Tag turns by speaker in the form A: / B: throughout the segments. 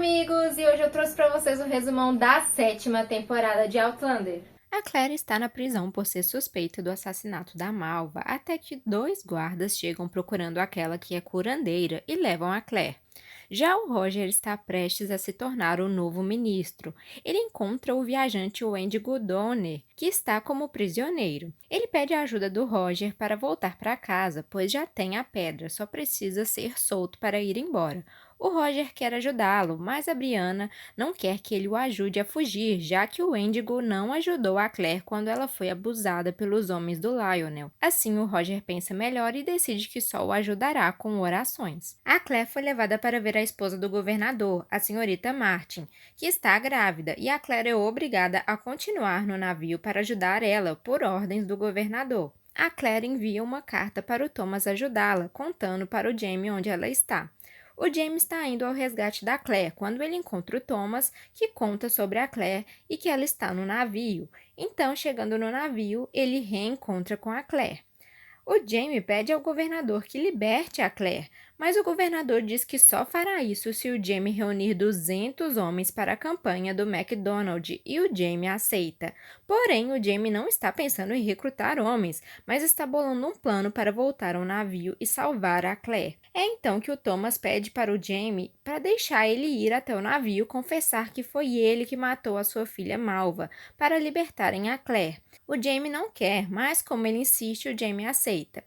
A: amigos! E hoje eu trouxe para vocês o resumão da 7ª temporada de Outlander.
B: A Claire está na prisão por ser suspeita do assassinato da Malva, até que dois guardas chegam procurando aquela que é curandeira e levam a Claire. Já o Roger está prestes a se tornar o novo ministro. Ele encontra o viajante Wendigo Donner, que está como prisioneiro. Ele pede a ajuda do Roger para voltar para casa, pois já tem a pedra, só precisa ser solto para ir embora. O Roger quer ajudá-lo, mas a Brianna não quer que ele o ajude a fugir, já que o Wendigo não ajudou a Claire quando ela foi abusada pelos homens do Lionel. Assim, o Roger pensa melhor e decide que só o ajudará com orações. A Claire foi levada para ver a esposa do governador, a senhorita Martin, que está grávida, e a Claire é obrigada a continuar no navio para ajudar ela, por ordens do governador. A Claire envia uma carta para o Thomas ajudá-la, contando para o Jamie onde ela está. O James está indo ao resgate da Claire quando ele encontra o Thomas, que conta sobre a Claire e que ela está no navio. Então, chegando no navio, ele reencontra com a Claire. O Jamie pede ao governador que liberte a Claire, mas o governador diz que só fará isso se o Jamie reunir 200 homens para a campanha do MacDonald e o Jamie aceita. Porém, o Jamie não está pensando em recrutar homens, mas está bolando um plano para voltar ao navio e salvar a Claire. É então que o Thomas pede para o Jamie para deixar ele ir até o navio confessar que foi ele que matou a sua filha Malva, para libertarem a Claire. O Jamie não quer, mas como ele insiste, o Jamie aceita.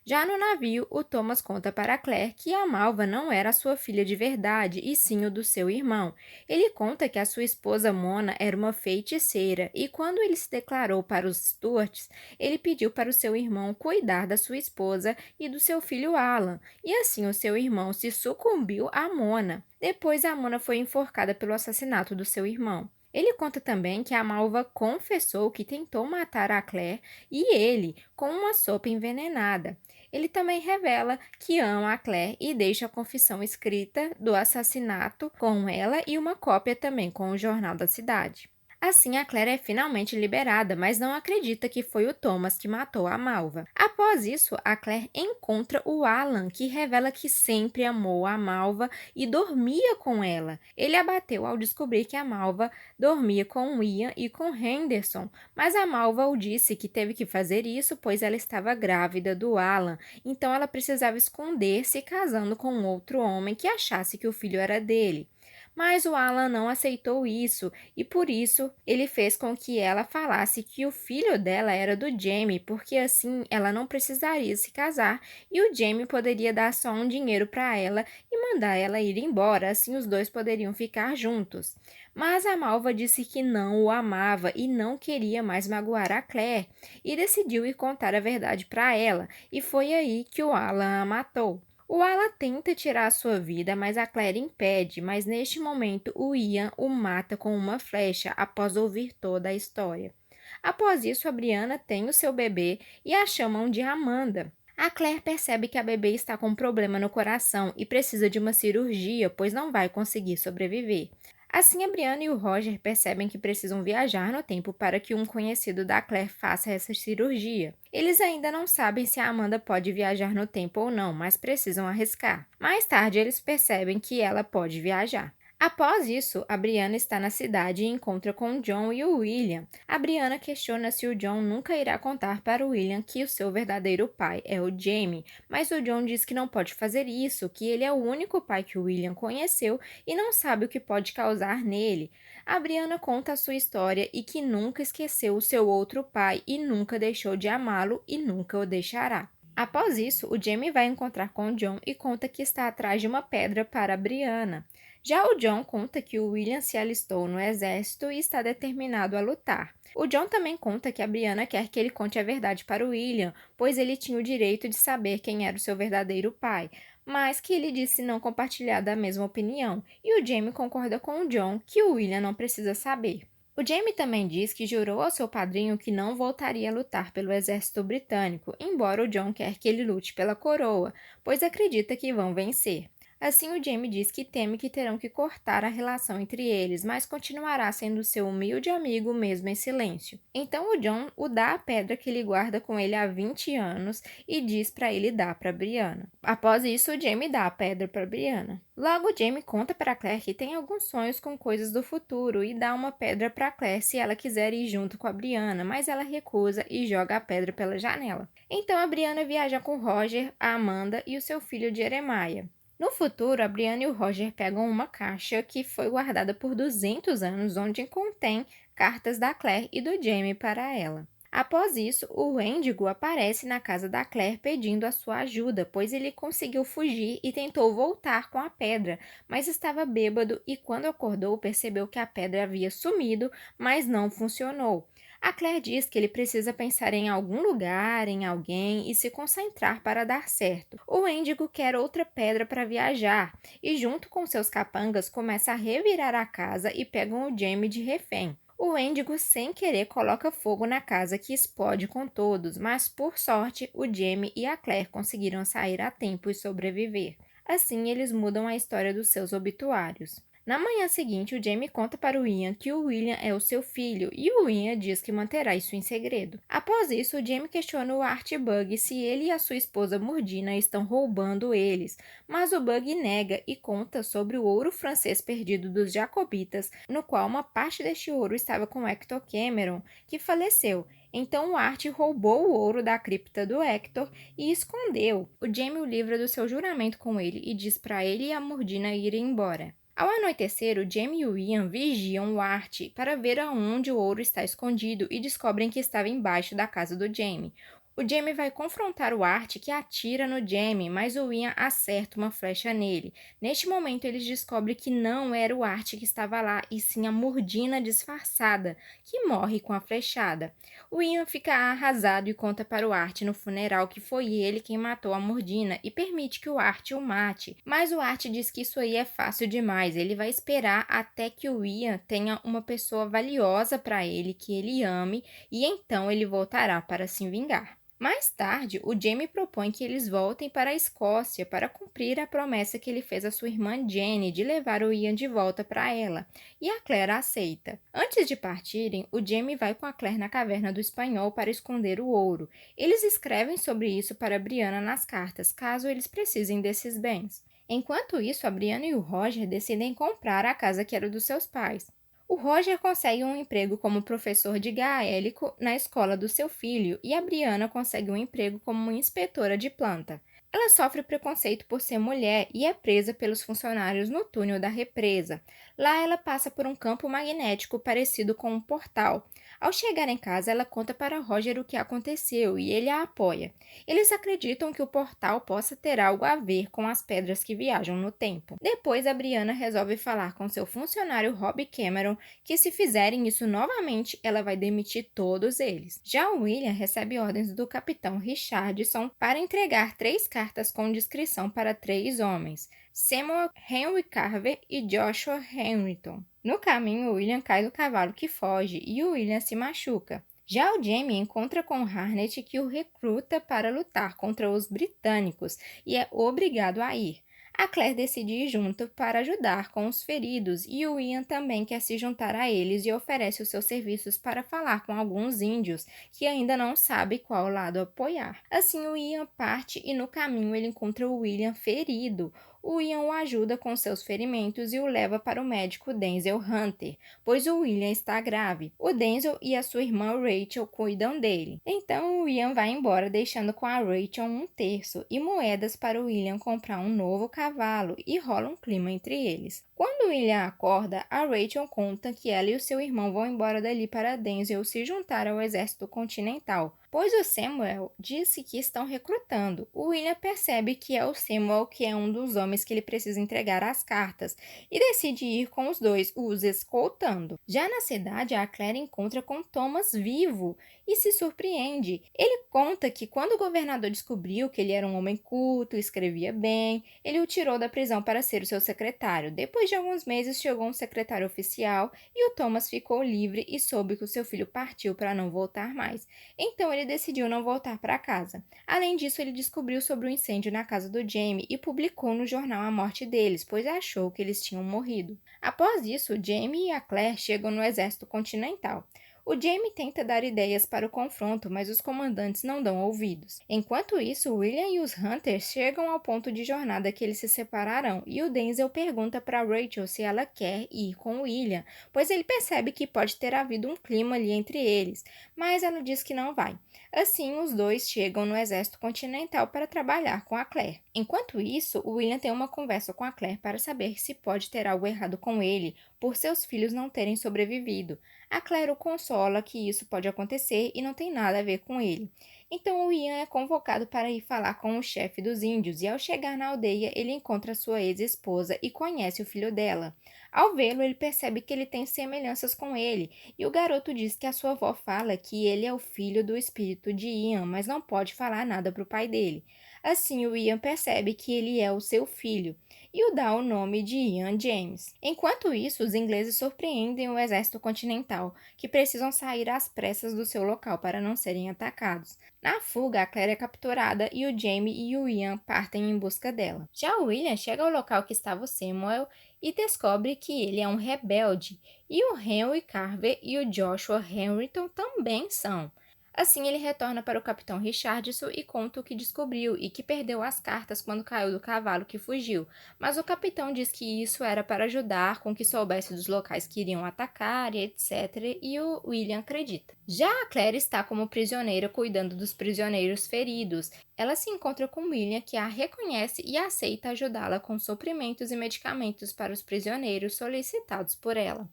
B: Já no navio, o Thomas conta para Claire que a Malva não era sua filha de verdade, e sim o do seu irmão. Ele conta que a sua esposa Mona era uma feiticeira, e quando ele se declarou para os Stuarts, ele pediu para o seu irmão cuidar da sua esposa e do seu filho Alan, e assim o seu irmão se sucumbiu a Mona. Depois, a Mona foi enforcada pelo assassinato do seu irmão. Ele conta também que a Malva confessou que tentou matar a Claire e ele com uma sopa envenenada. Ele também revela que ama a Claire e deixa a confissão escrita do assassinato com ela e uma cópia também com o jornal da cidade. Assim, a Claire é finalmente liberada, mas não acredita que foi o Thomas que matou a Malva. Após isso, a Claire encontra o Alan, que revela que sempre amou a Malva e dormia com ela. Ele a bateu ao descobrir que a Malva dormia com Ian e com Henderson, mas a Malva o disse que teve que fazer isso pois ela estava grávida do Alan, então ela precisava esconder-se casando com outro homem que achasse que o filho era dele. Mas o Alan não aceitou isso e por isso ele fez com que ela falasse que o filho dela era do Jamie, porque assim ela não precisaria se casar e o Jamie poderia dar só um dinheiro para ela e mandar ela ir embora, assim os dois poderiam ficar juntos. Mas a Malva disse que não o amava e não queria mais magoar a Claire e decidiu ir contar a verdade para ela, e foi aí que o Alan a matou. O Alan tenta tirar a sua vida, mas a Claire impede, mas neste momento o Ian o mata com uma flecha após ouvir toda a história. Após isso, a Brianna tem o seu bebê e a chamam de Amanda. A Claire percebe que a bebê está com um problema no coração e precisa de uma cirurgia, pois não vai conseguir sobreviver. Assim, a Brianna e o Roger percebem que precisam viajar no tempo para que um conhecido da Claire faça essa cirurgia. Eles ainda não sabem se a Amanda pode viajar no tempo ou não, mas precisam arriscar. Mais tarde, eles percebem que ela pode viajar. Após isso, a Brianna está na cidade e encontra com o John e o William. A Brianna questiona se o John nunca irá contar para o William que o seu verdadeiro pai é o Jamie, mas o John diz que não pode fazer isso, que ele é o único pai que o William conheceu e não sabe o que pode causar nele. A Brianna conta a sua história e que nunca esqueceu o seu outro pai e nunca deixou de amá-lo e nunca o deixará. Após isso, o Jamie vai encontrar com o John e conta que está atrás de uma pedra para a Brianna. Já o John conta que o William se alistou no exército e está determinado a lutar. O John também conta que a Brianna quer que ele conte a verdade para o William, pois ele tinha o direito de saber quem era o seu verdadeiro pai, mas que ele disse não compartilhar da mesma opinião, e o Jamie concorda com o John que o William não precisa saber. O Jamie também diz que jurou ao seu padrinho que não voltaria a lutar pelo exército britânico, embora o John quer que ele lute pela coroa, pois acredita que vão vencer. Assim, o Jamie diz que teme que terão que cortar a relação entre eles, mas continuará sendo seu humilde amigo mesmo em silêncio. Então, o John o dá a pedra que ele guarda com ele há 20 anos e diz para ele dar para Brianna. Após isso, o Jamie dá a pedra para Brianna. Logo, Jamie conta para Claire que tem alguns sonhos com coisas do futuro e dá uma pedra para Claire se ela quiser ir junto com a Brianna, mas ela recusa e joga a pedra pela janela. Então, a Brianna viaja com Roger, a Amanda e o seu filho Jeremiah. No futuro, a Brianna e o Roger pegam uma caixa que foi guardada por 200 anos, onde contém cartas da Claire e do Jamie para ela. Após isso, o Wendigo aparece na casa da Claire pedindo a sua ajuda, pois ele conseguiu fugir e tentou voltar com a pedra, mas estava bêbado e quando acordou percebeu que a pedra havia sumido, mas não funcionou. A Claire diz que ele precisa pensar em algum lugar, em alguém e se concentrar para dar certo. O Wendigo quer outra pedra para viajar e, junto com seus capangas, começa a revirar a casa e pegam o Jamie de refém. O Wendigo, sem querer, coloca fogo na casa que explode com todos, mas por sorte, o Jamie e a Claire conseguiram sair a tempo e sobreviver. Assim, eles mudam a história dos seus obituários. Na manhã seguinte, o Jamie conta para o Ian que o William é o seu filho e o Ian diz que manterá isso em segredo. Após isso, o Jamie questiona o Art Bug se ele e a sua esposa Murdina estão roubando eles, mas o Bug nega e conta sobre o ouro francês perdido dos Jacobitas, no qual uma parte deste ouro estava com Hector Cameron, que faleceu. Então o Art roubou o ouro da cripta do Hector e escondeu. O Jamie o livra do seu juramento com ele e diz para ele e a Murdina irem embora. Ao anoitecer, o Jamie e o Ian vigiam o Art para ver aonde o ouro está escondido e descobrem que estava embaixo da casa do Jamie. O Jamie vai confrontar o Art, que atira no Jamie, mas o Ian acerta uma flecha nele. Neste momento, eles descobrem que não era o Art que estava lá, e sim a Murdina disfarçada, que morre com a flechada. O Ian fica arrasado e conta para o Art no funeral que foi ele quem matou a Murdina e permite que o Art o mate. Mas o Art diz que isso aí é fácil demais, ele vai esperar até que o Ian tenha uma pessoa valiosa para ele, que ele ame, e então ele voltará para se vingar. Mais tarde, o Jamie propõe que eles voltem para a Escócia para cumprir a promessa que ele fez à sua irmã Jenny de levar o Ian de volta para ela, e a Claire aceita. Antes de partirem, o Jamie vai com a Claire na caverna do Espanhol para esconder o ouro. Eles escrevem sobre isso para Brianna nas cartas, caso eles precisem desses bens. Enquanto isso, a Brianna e o Roger decidem comprar a casa que era dos seus pais. O Roger consegue um emprego como professor de gaélico na escola do seu filho e a Brianna consegue um emprego como inspetora de planta. Ela sofre preconceito por ser mulher e é presa pelos funcionários no túnel da represa. Lá ela passa por um campo magnético parecido com um portal. Ao chegar em casa, ela conta para Roger o que aconteceu e ele a apoia. Eles acreditam que o portal possa ter algo a ver com as pedras que viajam no tempo. Depois, a Brianna resolve falar com seu funcionário Rob Cameron que se fizerem isso novamente, ela vai demitir todos eles. Já o William recebe ordens do capitão Richardson para entregar 3 cartas com descrição para 3 homens, Samuel Henry Carver e Joshua Henryton. No caminho, o William cai do cavalo que foge e o William se machuca. Já o Jamie encontra com Harnett, que o recruta para lutar contra os britânicos e é obrigado a ir. A Claire decide ir junto para ajudar com os feridos e o Ian também quer se juntar a eles e oferece os seus serviços para falar com alguns índios que ainda não sabe qual lado apoiar. Assim, o Ian parte e no caminho ele encontra o William ferido. O Ian o ajuda com seus ferimentos e o leva para o médico Denzel Hunter, pois o William está grave. O Denzel e a sua irmã Rachel cuidam dele. Então o Ian vai embora, deixando com a Rachel 1/3 e moedas para o William comprar um novo cavalo e rola um clima entre eles. Quando o William acorda, a Rachel conta que ela e o seu irmão vão embora dali para Denzel se juntar ao exército continental, pois o Samuel disse que estão recrutando. O William percebe que é o Samuel que é um dos homens que ele precisa entregar as cartas e decide ir com os dois, os escoltando. Já na cidade, a Claire encontra com Thomas vivo e se surpreende. Ele conta que quando o governador descobriu que ele era um homem culto, escrevia bem, ele o tirou da prisão para ser o seu secretário. Depois de alguns meses, chegou um secretário oficial e o Thomas ficou livre e soube que o seu filho partiu para não voltar mais. Então ele decidiu não voltar para casa. Além disso, ele descobriu sobre o incêndio na casa do Jamie e publicou no jornal a morte deles, pois achou que eles tinham morrido. Após isso, Jamie e a Claire chegam no exército continental. O Jamie tenta dar ideias para o confronto, mas os comandantes não dão ouvidos. Enquanto isso, William e os Hunters chegam ao ponto de jornada que eles se separarão, e o Denzel pergunta para Rachel se ela quer ir com William, pois ele percebe que pode ter havido um clima ali entre eles, mas ela diz que não vai. Assim, os dois chegam no exército continental para trabalhar com a Claire. Enquanto isso, o William tem uma conversa com a Claire para saber se pode ter algo errado com ele, por seus filhos não terem sobrevivido. A Claire o consola que isso pode acontecer e não tem nada a ver com ele. Então o Ian é convocado para ir falar com o chefe dos índios e ao chegar na aldeia ele encontra sua ex-esposa e conhece o filho dela. Ao vê-lo ele percebe que ele tem semelhanças com ele e o garoto diz que a sua avó fala que ele é o filho do espírito de Ian, mas não pode falar nada para o pai dele. Assim o Ian percebe que ele é o seu filho e o dá o nome de Ian James. Enquanto isso, os ingleses surpreendem o exército continental, que precisam sair às pressas do seu local para não serem atacados. Na fuga, a Claire é capturada e o Jamie e o Ian partem em busca dela. Já o William chega ao local que estava o Samuel e descobre que ele é um rebelde, e o Henry Carver e o Joshua Henrington também são. Assim, ele retorna para o capitão Richardson e conta o que descobriu e que perdeu as cartas quando caiu do cavalo que fugiu, mas o capitão diz que isso era para ajudar com que soubesse dos locais que iriam atacar e etc, e o William acredita. Já a Claire está como prisioneira cuidando dos prisioneiros feridos. Ela se encontra com William, que a reconhece e aceita ajudá-la com suprimentos e medicamentos para os prisioneiros solicitados por ela.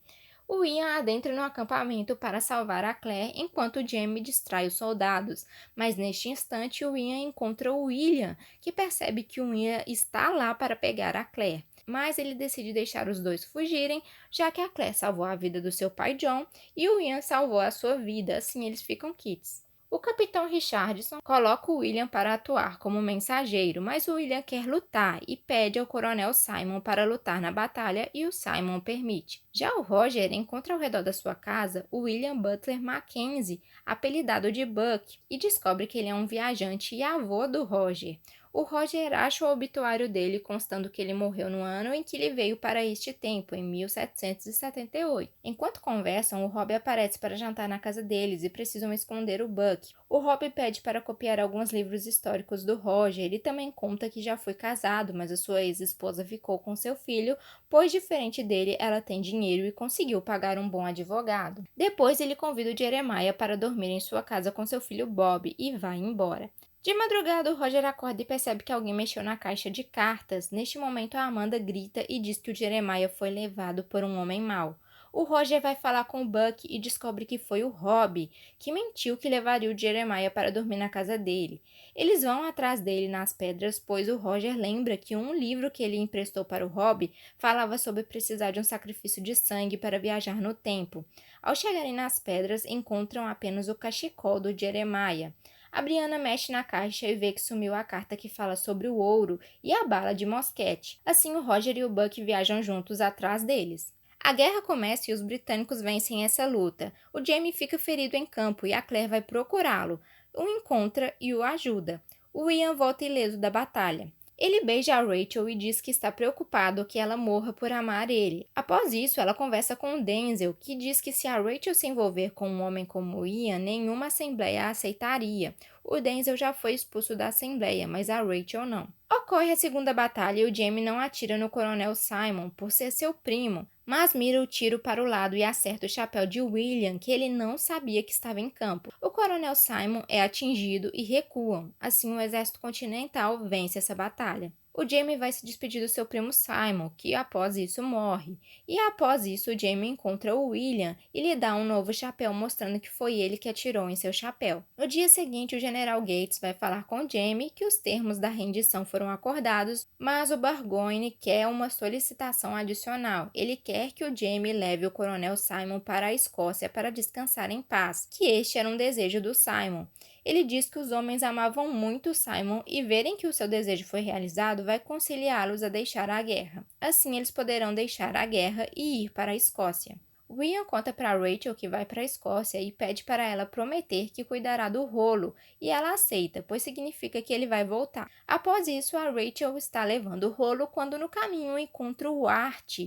B: O Ian adentra no acampamento para salvar a Claire enquanto Jamie distrai os soldados, mas neste instante o Ian encontra o William, que percebe que o Ian está lá para pegar a Claire. Mas ele decide deixar os dois fugirem, já que a Claire salvou a vida do seu pai John e o Ian salvou a sua vida, assim eles ficam quites. O capitão Richardson coloca o William para atuar como mensageiro, mas o William quer lutar e pede ao coronel Simon para lutar na batalha e o Simon permite. Já o Roger encontra ao redor da sua casa o William Butler Mackenzie, apelidado de Buck, e descobre que ele é um viajante e avô do Roger. O Roger acha o obituário dele constando que ele morreu no ano em que ele veio para este tempo, em 1778. Enquanto conversam, o Rob aparece para jantar na casa deles e precisam esconder o Buck. O Rob pede para copiar alguns livros históricos do Roger. Ele também conta que já foi casado, mas a sua ex-esposa ficou com seu filho, pois diferente dele, ela tem dinheiro e conseguiu pagar um bom advogado. Depois ele convida o Jeremiah para dormir em sua casa com seu filho Bob e vai embora. De madrugada, o Roger acorda e percebe que alguém mexeu na caixa de cartas. Neste momento, a Amanda grita e diz que o Jeremiah foi levado por um homem mau. O Roger vai falar com o Buck e descobre que foi o Rob que mentiu que levaria o Jeremiah para dormir na casa dele. Eles vão atrás dele nas pedras, pois o Roger lembra que um livro que ele emprestou para o Rob falava sobre precisar de um sacrifício de sangue para viajar no tempo. Ao chegarem nas pedras, encontram apenas o cachecol do Jeremiah. A Brianna mexe na caixa e vê que sumiu a carta que fala sobre o ouro e a bala de mosquete. Assim, o Roger e o Buck viajam juntos atrás deles. A guerra começa e os britânicos vencem essa luta. O Jamie fica ferido em campo e a Claire vai procurá-lo. O encontra e o ajuda. O Ian volta ileso da batalha. Ele beija a Rachel e diz que está preocupado que ela morra por amar ele. Após isso, ela conversa com o Denzel, que diz que se a Rachel se envolver com um homem como Ian, nenhuma assembleia a aceitaria. O Denzel já foi expulso da assembleia, mas a Rachel não. Ocorre a segunda batalha e o Jamie não atira no coronel Simon por ser seu primo, mas mira o tiro para o lado e acerta o chapéu de William, que ele não sabia que estava em campo. O coronel Simon é atingido e recuam. Assim, o exército continental vence essa batalha. O Jamie vai se despedir do seu primo Simon, que após isso morre. E após isso, o Jamie encontra o William e lhe dá um novo chapéu, mostrando que foi ele que atirou em seu chapéu. No dia seguinte, o general Gates vai falar com Jamie que os termos da rendição foram acordados, mas o Burgoyne quer uma solicitação adicional. Ele quer que o Jamie leve o coronel Simon para a Escócia para descansar em paz, que este era um desejo do Simon. Ele diz que os homens amavam muito Simon e verem que o seu desejo foi realizado vai conciliá-los a deixar a guerra. Assim, eles poderão deixar a guerra e ir para a Escócia. O Ian conta para Rachel que vai para a Escócia e pede para ela prometer que cuidará do rolo, e ela aceita, pois significa que ele vai voltar. Após isso, a Rachel está levando o rolo quando no caminho encontra o Art,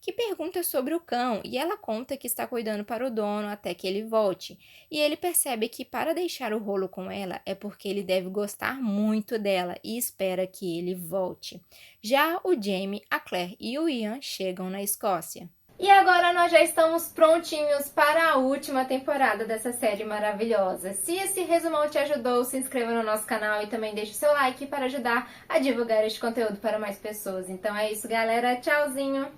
B: que pergunta sobre o cão, e ela conta que está cuidando para o dono até que ele volte. E ele percebe que para deixar o rolo com ela é porque ele deve gostar muito dela e espera que ele volte. Já o Jamie, a Claire e o Ian chegam na Escócia.
A: E agora nós já estamos prontinhos para a última temporada dessa série maravilhosa. Se esse resumão te ajudou, se inscreva no nosso canal e também deixe o seu like para ajudar a divulgar este conteúdo para mais pessoas. Então é isso, galera. Tchauzinho!